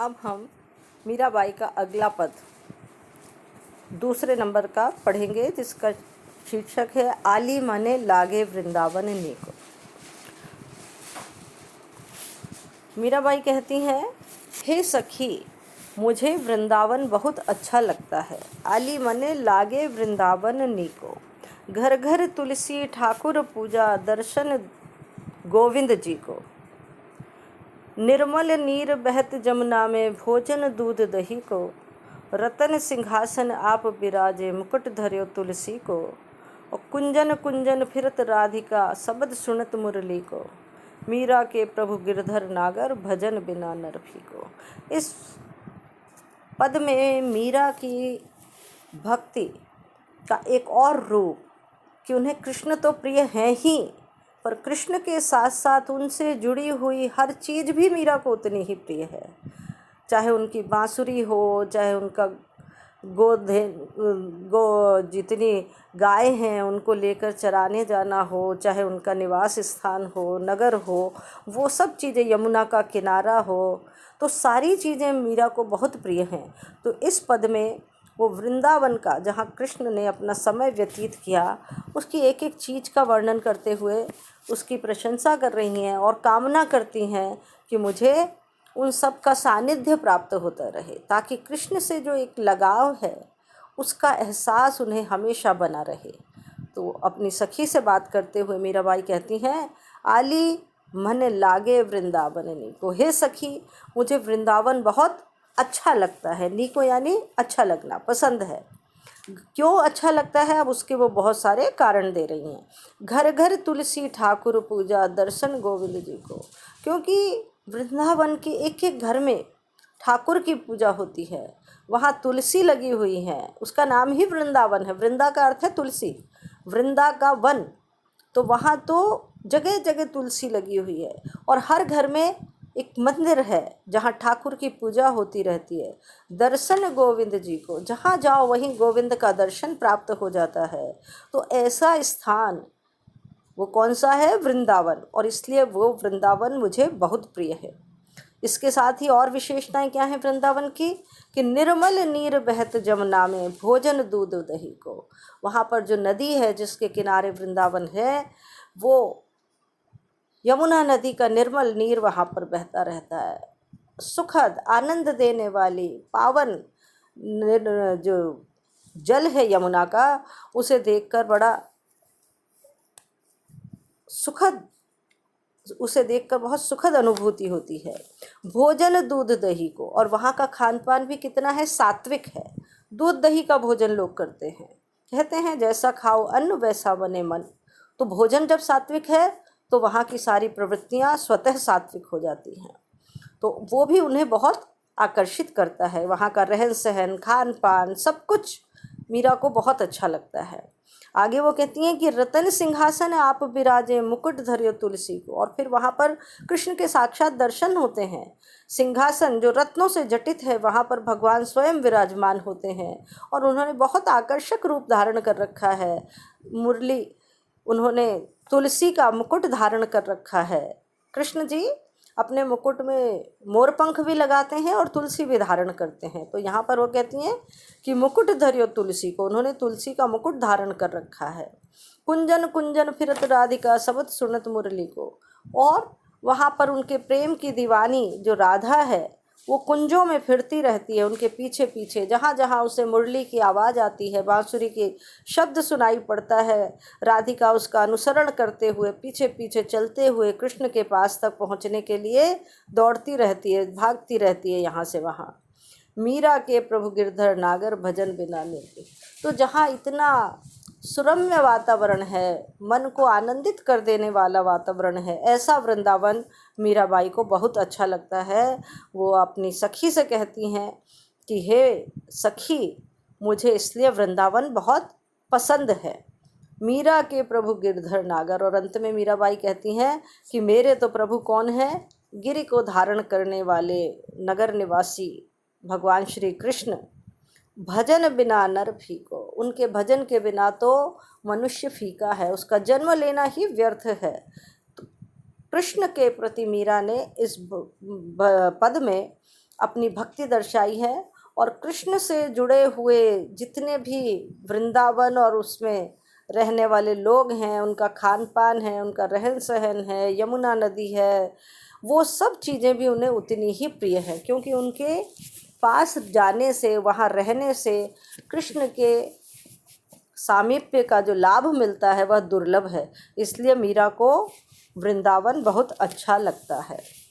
अब हम मीराबाई का अगला पद दूसरे नंबर का पढ़ेंगे, जिसका शीर्षक है आली मने लागे वृंदावन नीको। मीराबाई कहती हैं, हे सखी, मुझे वृंदावन बहुत अच्छा लगता है। आली मने लागे वृंदावन नीको, घर घर तुलसी ठाकुर पूजा, दर्शन गोविंद जी को। निर्मल नीर बहत जमुना में, भोजन दूध दही को। रतन सिंहासन आप बिराजे, मुकुट धर्यो तुलसी को। और कुंजन कुंजन फिरत राधिका, शब्द सुनत मुरली को। मीरा के प्रभु गिरधर नागर, भजन बिना नर फीको। इस पद में मीरा की भक्ति का एक और रूप कि उन्हें कृष्ण तो प्रिय हैं ही, पर कृष्ण के साथ साथ उनसे जुड़ी हुई हर चीज़ भी मीरा को उतनी ही प्रिय है। चाहे उनकी बांसुरी हो, चाहे उनका गो जितनी गाय हैं उनको लेकर चराने जाना हो, चाहे उनका निवास स्थान हो, नगर हो, वो सब चीज़ें, यमुना का किनारा हो, तो सारी चीज़ें मीरा को बहुत प्रिय हैं। तो इस पद में वो वृंदावन का, जहाँ कृष्ण ने अपना समय व्यतीत किया, उसकी एक एक चीज़ का वर्णन करते हुए उसकी प्रशंसा कर रही हैं और कामना करती हैं कि मुझे उन सब का सानिध्य प्राप्त होता रहे, ताकि कृष्ण से जो एक लगाव है उसका एहसास उन्हें हमेशा बना रहे। तो अपनी सखी से बात करते हुए मीराबाई कहती हैं, आली मन लागे वृंदावन नीको। हे सखी, मुझे वृंदावन बहुत अच्छा लगता है। नीको यानी अच्छा लगना, पसंद है। क्यों अच्छा लगता है, अब उसके वो बहुत सारे कारण दे रही हैं। घर घर तुलसी ठाकुर पूजा, दर्शन गोविंद जी को। क्योंकि वृंदावन के एक एक घर में ठाकुर की पूजा होती है, वहाँ तुलसी लगी हुई है, उसका नाम ही वृंदावन है। वृंदा का अर्थ है तुलसी, वृंदा का वन, तो वहाँ तो जगह जगह तुलसी लगी हुई है। और हर घर में एक मंदिर है जहाँ ठाकुर की पूजा होती रहती है। दर्शन गोविंद जी को, जहाँ जाओ वहीं गोविंद का दर्शन प्राप्त हो जाता है। तो ऐसा स्थान वो कौन सा है? वृंदावन। और इसलिए वो वृंदावन मुझे बहुत प्रिय है। इसके साथ ही और विशेषताएं क्या हैं वृंदावन की? कि निर्मल नीर बहत जमुना में, भोजन दूध दही को। वहाँ पर जो नदी है जिसके किनारे वृंदावन है, वो यमुना नदी का निर्मल नीर वहाँ पर बहता रहता है। सुखद, आनंद देने वाली, पावन जो जल है यमुना का, उसे देखकर बड़ा सुखद, उसे देखकर बहुत सुखद अनुभूति होती है। भोजन दूध दही को, और वहाँ का खान पान भी कितना है? सात्विक है। दूध दही का भोजन लोग करते हैं, कहते हैं जैसा खाओ अन्न वैसा बने मन। तो भोजन जब सात्विक है तो वहाँ की सारी प्रवृत्तियाँ स्वतः सात्विक हो जाती हैं। तो वो भी उन्हें बहुत आकर्षित करता है। वहाँ का रहन सहन, खान पान, सब कुछ मीरा को बहुत अच्छा लगता है। आगे वो कहती हैं कि रतन सिंहासन आप बिराजे, मुकुट धर्यो तुलसी को। और फिर वहाँ पर कृष्ण के साक्षात दर्शन होते हैं। सिंहासन जो रत्नों से जटित है, वहाँ पर भगवान स्वयं विराजमान होते हैं और उन्होंने बहुत आकर्षक रूप धारण कर रखा है। मुरली, उन्होंने तुलसी का मुकुट धारण कर रखा है। कृष्ण जी अपने मुकुट में मोर पंख भी लगाते हैं और तुलसी भी धारण करते हैं। तो यहाँ पर वो कहती हैं कि मुकुट धर्यो तुलसी को, उन्होंने तुलसी का मुकुट धारण कर रखा है। कुंजन कुंजन फिरत राधिका, शब्द सुनत मुरली को। और वहाँ पर उनके प्रेम की दीवानी जो राधा है, वो कुंजों में फिरती रहती है, उनके पीछे पीछे। जहाँ जहाँ उसे मुरली की आवाज़ आती है, बांसुरी के शब्द सुनाई पड़ता है, राधिका उसका अनुसरण करते हुए, पीछे पीछे चलते हुए कृष्ण के पास तक पहुँचने के लिए दौड़ती रहती है, भागती रहती है यहाँ से वहाँ। मीरा के प्रभु गिरधर नागर, भजन बिना निर्भय। तो जहाँ इतना सुरम्य वातावरण है, मन को आनंदित कर देने वाला वातावरण है, ऐसा वृंदावन मीराबाई को बहुत अच्छा लगता है। वो अपनी सखी से कहती हैं कि हे सखी, मुझे इसलिए वृंदावन बहुत पसंद है। मीरा के प्रभु गिरधर नागर। और अंत में मीराबाई कहती हैं कि मेरे तो प्रभु कौन है? गिरि को धारण करने वाले नगर निवासी भगवान श्री कृष्ण। भजन बिना नर फीको, उनके भजन के बिना तो मनुष्य फीका है, उसका जन्म लेना ही व्यर्थ है। तो कृष्ण के प्रति मीरा ने इस पद में अपनी भक्ति दर्शाई है। और कृष्ण से जुड़े हुए जितने भी वृंदावन और उसमें रहने वाले लोग हैं, उनका खान पान है, उनका रहन सहन है, यमुना नदी है, वो सब चीज़ें भी उन्हें उतनी ही प्रिय है, क्योंकि उनके पास जाने से, वहाँ रहने से कृष्ण के सामीप्य का जो लाभ मिलता है वह दुर्लभ है। इसलिए मीरा को वृंदावन बहुत अच्छा लगता है।